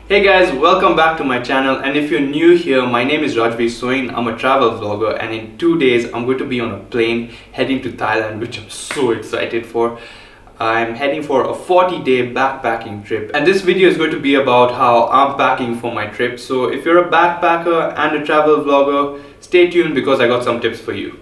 Hey guys, welcome back to my channel, and if you're new here, my name is Rajveer Soin. I'm a travel vlogger, and in 2 days I'm going to be on a plane heading to Thailand, which I'm so excited for. I'm heading for a 40-day backpacking trip, and this video is going to be about how I'm packing for my trip. So if you're a backpacker and a travel vlogger, stay tuned because I got some tips for you.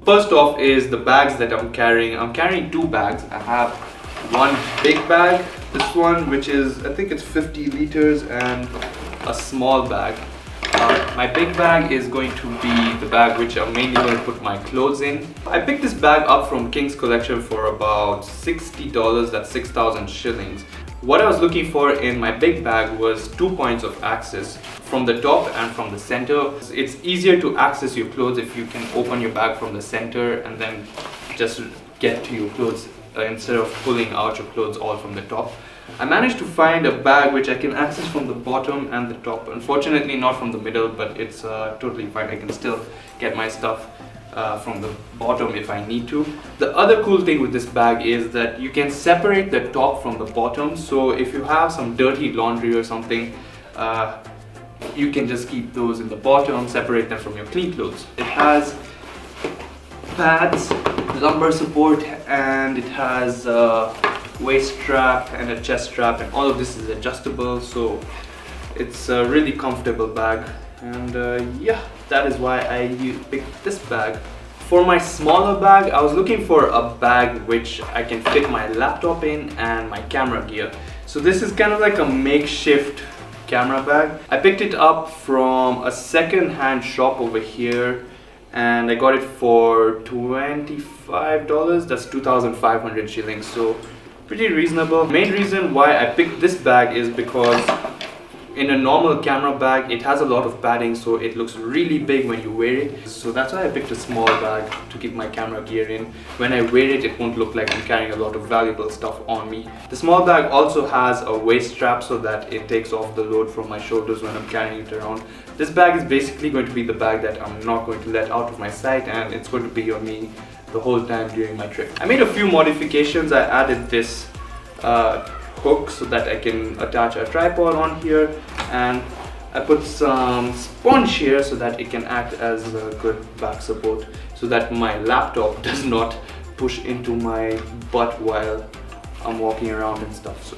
First off is the bags that I'm carrying. I'm carrying two bags. I have one big bag, this one, which is, I think it's 50 liters, and a small bag. My big bag is going to be the bag which I'm mainly going to put my clothes in. I picked this bag up from King's Collection for about $60, that's 6,000 shillings. What I was looking for in my big bag was 2 points of access, from the top and from the center. It's easier to access your clothes if you can open your bag from the center and then just get to your clothes instead of pulling out your clothes all from the top. I managed to find a bag which I can access from the bottom and the top. Unfortunately not from the middle, but it's totally fine. I can still get my stuff from the bottom if I need to. The other cool thing with this bag is that you can separate the top from the bottom. So if you have some dirty laundry or something, you can just keep those in the bottom, separate them from your clean clothes. It has pads, lumbar support, and it has a waist strap and a chest strap, and all of this is adjustable, so it's a really comfortable bag. And yeah, that is why I picked this bag. For my smaller bag, I was looking for a bag which I can fit my laptop in and my camera gear. So this is kind of like a makeshift camera bag. I picked it up from a second-hand shop over here, and I got it for $25. That's 2,500 shillings, so pretty reasonable. Main reason why I picked this bag is because in a normal camera bag, it has a lot of padding, so it looks really big when you wear it. So that's why I picked a small bag to keep my camera gear in. When I wear it, it won't look like I'm carrying a lot of valuable stuff on me. The small bag also has a waist strap so that it takes off the load from my shoulders when I'm carrying it around. This bag is basically going to be the bag that I'm not going to let out of my sight, and it's going to be on me the whole time during my trip. I made a few modifications. I added this hook so that I can attach a tripod on here, and I put some sponge here so that it can act as a good back support, so that my laptop does not push into my butt while I'm walking around and stuff. So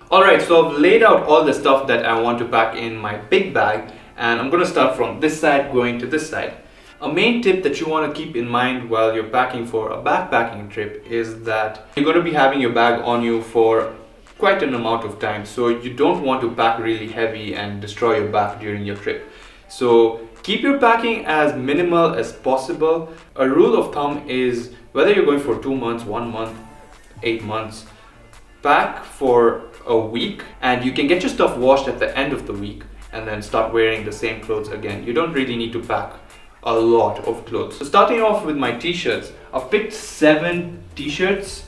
alright, so I've laid out all the stuff that I want to pack in my big bag, and I'm going to start from this side going to this side. A main tip that you want to keep in mind while you're packing for a backpacking trip is that you're going to be having your bag on you for quite an amount of time. So you don't want to pack really heavy and destroy your back during your trip. So keep your packing as minimal as possible. A rule of thumb is whether you're going for 2 months, 1 month, 8 months, pack for a week, and you can get your stuff washed at the end of the week and then start wearing the same clothes again. You don't really need to pack a lot of clothes. So starting off with my t-shirts, I've picked 7 t-shirts,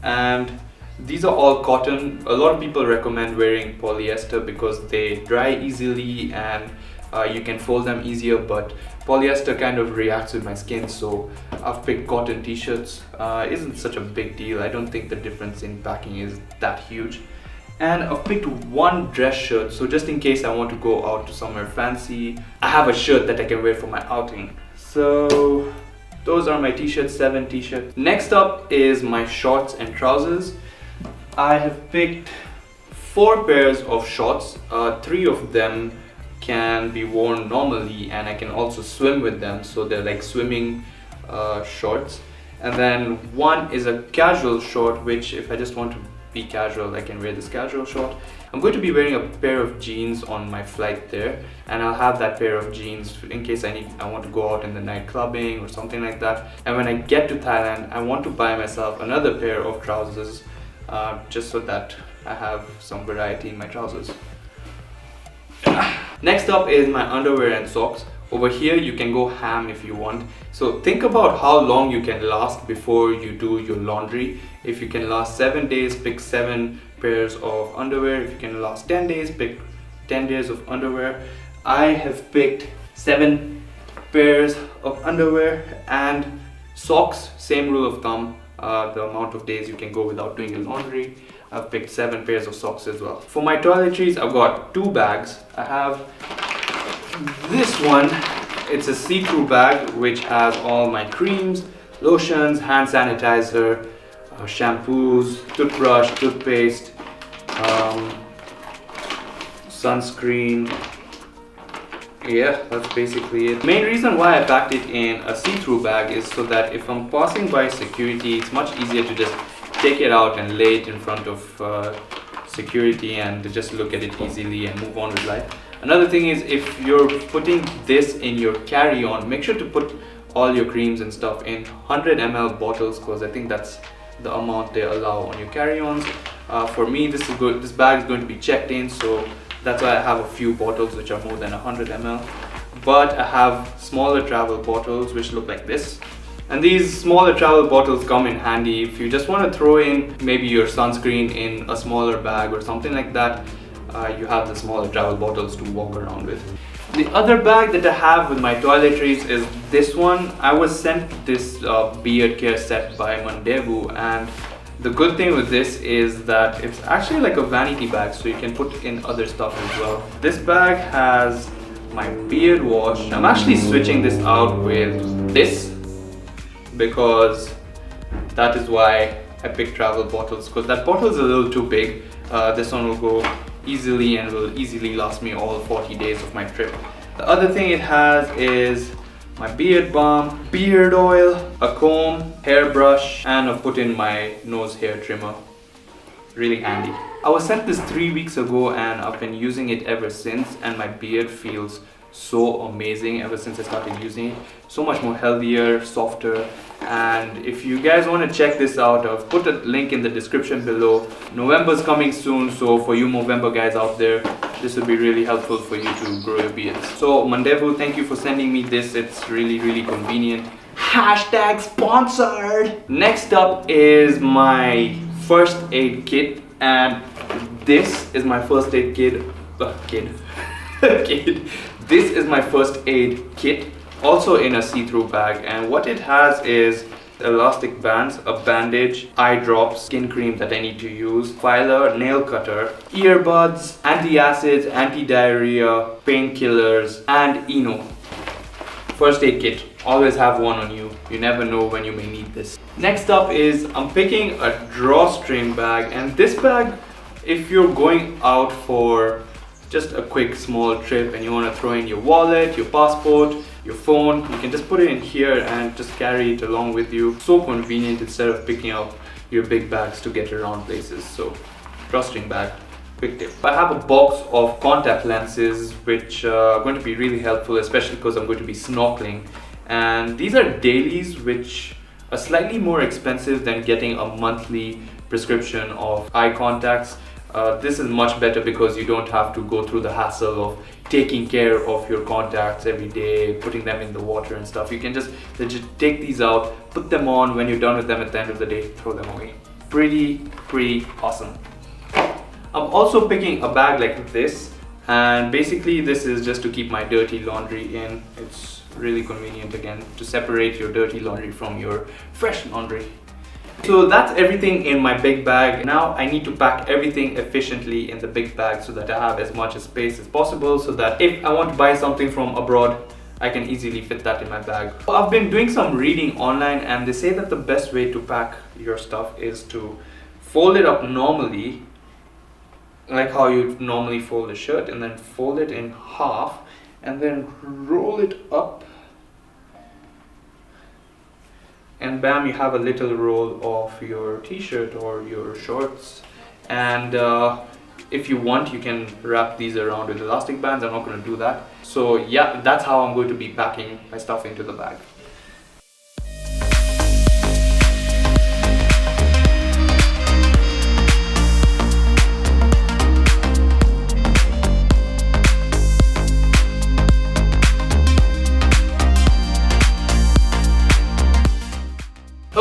and these are all cotton. A lot of people recommend wearing polyester because they dry easily and you can fold them easier, but polyester kind of reacts with my skin, so I've picked cotton t-shirts. Isn't such a big deal. I don't think the difference in packing is that huge. And I've picked 1 dress shirt, so just in case I want to go out to somewhere fancy, I have a shirt that I can wear for my outing. So those are my t-shirts, 7 t-shirts. Next up is my shorts and trousers. I have picked 4 pairs of shorts. 3 of them can be worn normally, and I can also swim with them, so they're like swimming shorts. And then 1 is a casual short, which if I just want to be casual, I can wear this casual short. I'm going to be wearing a pair of jeans on my flight there, and I'll have that pair of jeans in case I want to go out in the night clubbing or something like that. And when I get to Thailand, I want to buy myself another pair of trousers, just so that I have some variety in my trousers. Next up is my underwear and socks. Over here you can go ham if you want. So think about how long you can last before you do your laundry. If you can last 7 days, pick 7 pairs of underwear. If you can last 10 days, pick 10 days of underwear. I have picked 7 pairs of underwear and socks. Same rule of thumb, the amount of days you can go without doing your laundry. I've picked 7 pairs of socks as well. For my toiletries, I've got 2 bags. I have this one. It's a see-through bag which has all my creams, lotions, hand sanitizer, shampoos, toothbrush, toothpaste, sunscreen. Yeah, that's basically it. Main reason why I packed it in a see-through bag is so that if I'm passing by security, it's much easier to just take it out and lay it in front of security and to just look at it easily and move on with life. Another thing is, if you're putting this in your carry-on, make sure to put all your creams and stuff in 100 ml bottles, because I think that's the amount they allow on your carry-ons. For me, this bag is going to be checked in, so that's why I have a few bottles which are more than 100 ml. But I have smaller travel bottles which look like this. And these smaller travel bottles come in handy if you just want to throw in maybe your sunscreen in a smaller bag or something like that. You have the smaller travel bottles to walk around with. The other bag that I have with my toiletries is this one. I was sent this beard care set by Mandevu, and the good thing with this is that it's actually like a vanity bag, so you can put in other stuff as well. This bag has my beard wash. I'm actually switching this out with this because that is why I picked travel bottles, because that bottle is a little too big. This one will go easily and will easily last me all 40 days of my trip. The other thing it has is my beard balm, beard oil, a comb, hairbrush, and I've put in my nose hair trimmer. Really handy. I was sent this 3 weeks ago and I've been using it ever since, and my beard feels so amazing ever since I started using it. So much more healthier, softer. And if you guys want to check this out, I've put a link in the description below. November's coming soon, so for you Movember guys out there, this will be really helpful for you to grow your beards. So Mandevu, thank you for sending me this. It's really convenient. Hashtag sponsored. Next up is my first aid kit, and this is my first aid kit. This is my first aid kit, also in a see-through bag, and what it has is elastic bands, a bandage, eye drops, skin cream that I need to use, filer, nail cutter, earbuds, antacids, anti-diarrhea, painkillers, and Eno. First aid kit. Always have one on you. You never know when you may need this. Next up is I'm picking a drawstring bag, and this bag, if you're going out for just a quick small trip and you want to throw in your wallet, your passport, your phone, you can just put it in here and just carry it along with you. So convenient instead of picking up your big bags to get around places. So drawstring bag, quick tip. I have a box of contact lenses which are going to be really helpful, especially because I'm going to be snorkeling. And these are dailies which are slightly more expensive than getting a monthly prescription of eye contacts. This is much better because you don't have to go through the hassle of taking care of your contacts every day, putting them in the water and stuff. You can just take these out, put them on. When you're done with them at the end of the day, throw them away. Pretty awesome. I'm also picking a bag like this, and basically this is just to keep my dirty laundry in. It's really convenient again to separate your dirty laundry from your fresh laundry. So that's everything in my big bag. Now I need to pack everything efficiently in the big bag so that I have as much space as possible, so that if I want to buy something from abroad, I can easily fit that in my bag. I've been doing some reading online, and they say that the best way to pack your stuff is to fold it up normally, like how you normally fold a shirt, and then fold it in half and then roll it up, and bam, you have a little roll of your t-shirt or your shorts. And if you want, you can wrap these around with elastic bands. I'm not going to do that. So yeah, that's how I'm going to be packing my stuff into the bag.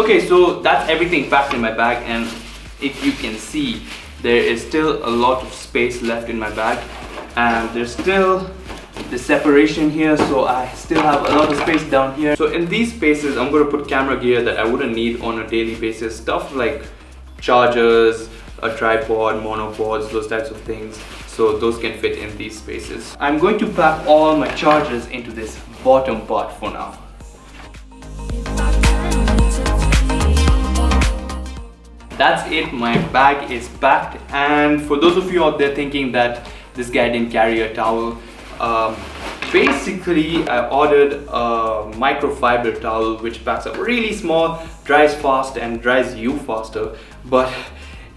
Okay, so that's everything packed in my bag, and if you can see, there is still a lot of space left in my bag, and there's still the separation here, so I still have a lot of space down here. So in these spaces, I'm going to put camera gear that I wouldn't need on a daily basis, stuff like chargers, a tripod, monopods, those types of things. So those can fit in these spaces. I'm going to pack all my chargers into this bottom part for now. That's it, my bag is packed. And for those of you out there thinking that this guy didn't carry a towel, basically I ordered a microfiber towel which packs up really small, dries fast and dries you faster, but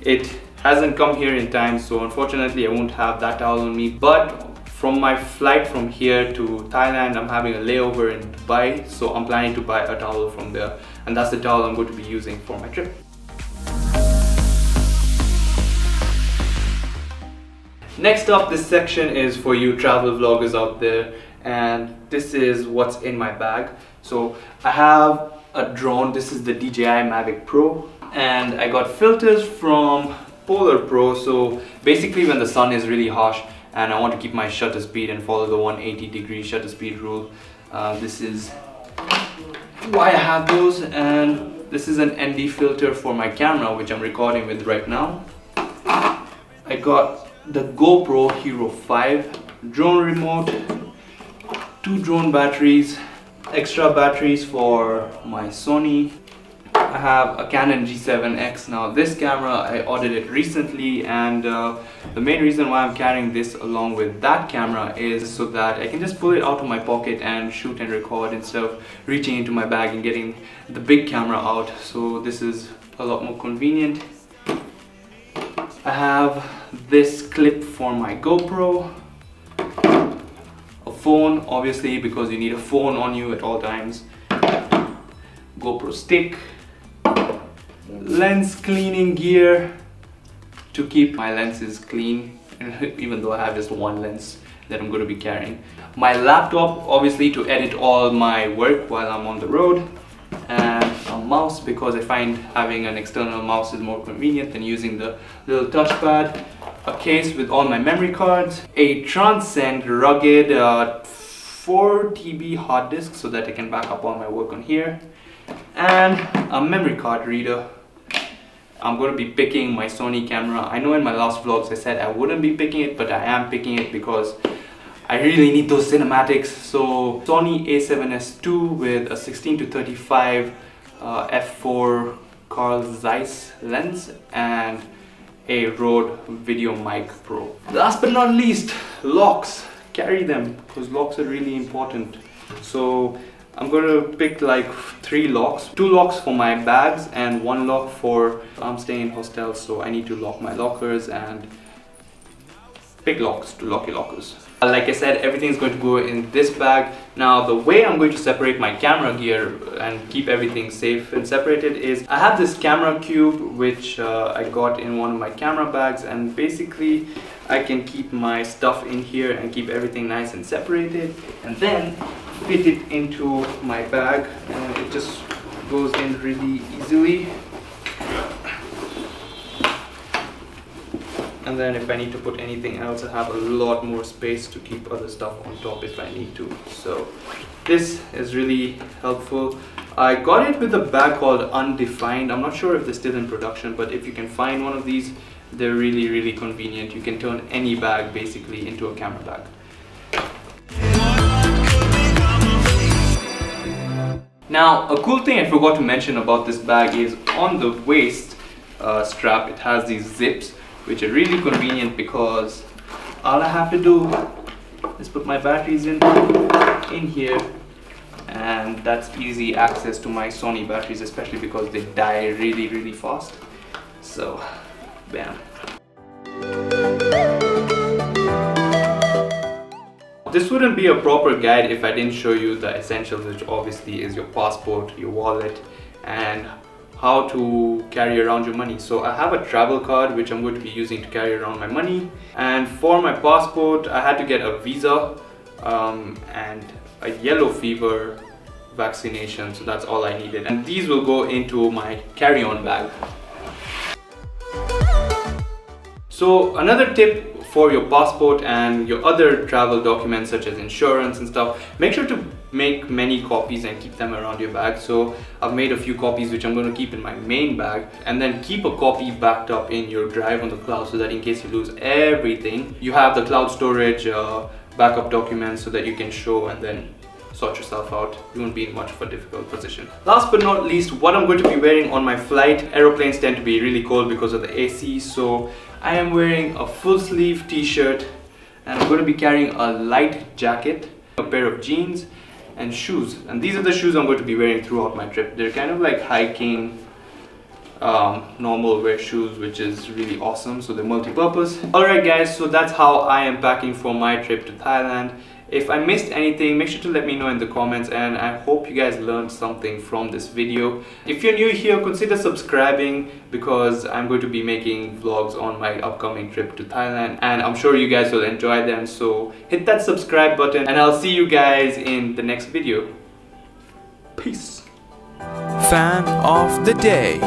it hasn't come here in time, so unfortunately I won't have that towel on me. But from my flight from here to Thailand, I'm having a layover in Dubai, so I'm planning to buy a towel from there, and that's the towel I'm going to be using for my trip. Next up, this section is for you travel vloggers out there, and this is what's in my bag. So I have a drone. This is the DJI Mavic Pro, and I got filters from Polar Pro. So basically when the sun is really harsh and I want to keep my shutter speed and follow the 180-degree shutter speed rule, this is why I have those. And this is an ND filter for my camera, which I'm recording with right now. I got the GoPro Hero 5 drone remote, 2 drone batteries, extra batteries for my Sony. I have a Canon G7X. Now this camera, I ordered it recently, and the main reason why I'm carrying this along with that camera is so that I can just pull it out of my pocket and shoot and record instead of reaching into my bag and getting the big camera out. So this is a lot more convenient. I have this clip for my GoPro, a phone, obviously, because you need a phone on you at all times, GoPro stick, lens cleaning gear to keep my lenses clean, even though I have just one lens that I'm going to be carrying, my laptop, obviously, to edit all my work while I'm on the road, and a mouse because I find having an external mouse is more convenient than using the little touchpad, a case with all my memory cards, a Transcend rugged 4 TB hard disk so that I can back up all my work on here, and a memory card reader. I'm going to be picking my Sony camera. I know in my last vlogs I said I wouldn't be picking it, but I am picking it because I really need those cinematics. So Sony a7S II with a 16-35 f4 Carl Zeiss lens and a Rode Video Mic Pro. Last but not least, locks. Carry them because locks are really important. So I'm going to pick like 3 locks. 2 locks for my bags and 1 lock for I'm staying in hostels, so I need to lock my lockers, and big locks to lock your lockers. Like I said, everything is going to go in this bag. Now the way I'm going to separate my camera gear and keep everything safe and separated is I have this camera cube which I got in one of my camera bags, and basically I can keep my stuff in here and keep everything nice and separated, and then fit it into my bag, and it just goes in really easily. And then if I need to put anything else, I have a lot more space to keep other stuff on top if I need to. So this is really helpful. I got it with a bag called Undefined. I'm not sure if they're still in production, but if you can find one of these, they're really, really convenient. You can turn any bag basically into a camera bag. Now, a cool thing I forgot to mention about this bag is on the waist strap, it has these zips, which are really convenient because all I have to do is put my batteries in here, and that's easy access to my Sony batteries, especially because they die really, really fast. So, bam. This wouldn't be a proper guide if I didn't show you the essentials, which obviously is your passport, your wallet, and how to carry around your money. So I have a travel card which I'm going to be using to carry around my money, and for my passport I had to get a visa and a yellow fever vaccination, so that's all I needed. And these will go into my carry-on bag. So another tip for your passport and your other travel documents such as insurance and stuff, make sure to make many copies and keep them around your bag. So I've made a few copies which I'm going to keep in my main bag, and then keep a copy backed up in your drive on the cloud, so that in case you lose everything, you have the cloud storage backup documents so that you can show and then sort yourself out. You won't be in much of a difficult position. Last but not least, what I'm going to be wearing on my flight. Aeroplanes tend to be really cold because of the AC, so I am wearing a full sleeve t-shirt, and I'm going to be carrying a light jacket, a pair of jeans and shoes. And these are the shoes I'm going to be wearing throughout my trip. They're kind of like hiking normal wear shoes, which is really awesome, so they're multi-purpose. Alright guys, so that's how I am packing for my trip to Thailand. If I missed anything, make sure to let me know in the comments, and I hope you guys learned something from this video. If you're new here, consider subscribing, because I'm going to be making vlogs on my upcoming trip to Thailand, and I'm sure you guys will enjoy them. So hit that subscribe button, and I'll see you guys in the next video. Peace. Fan of the day.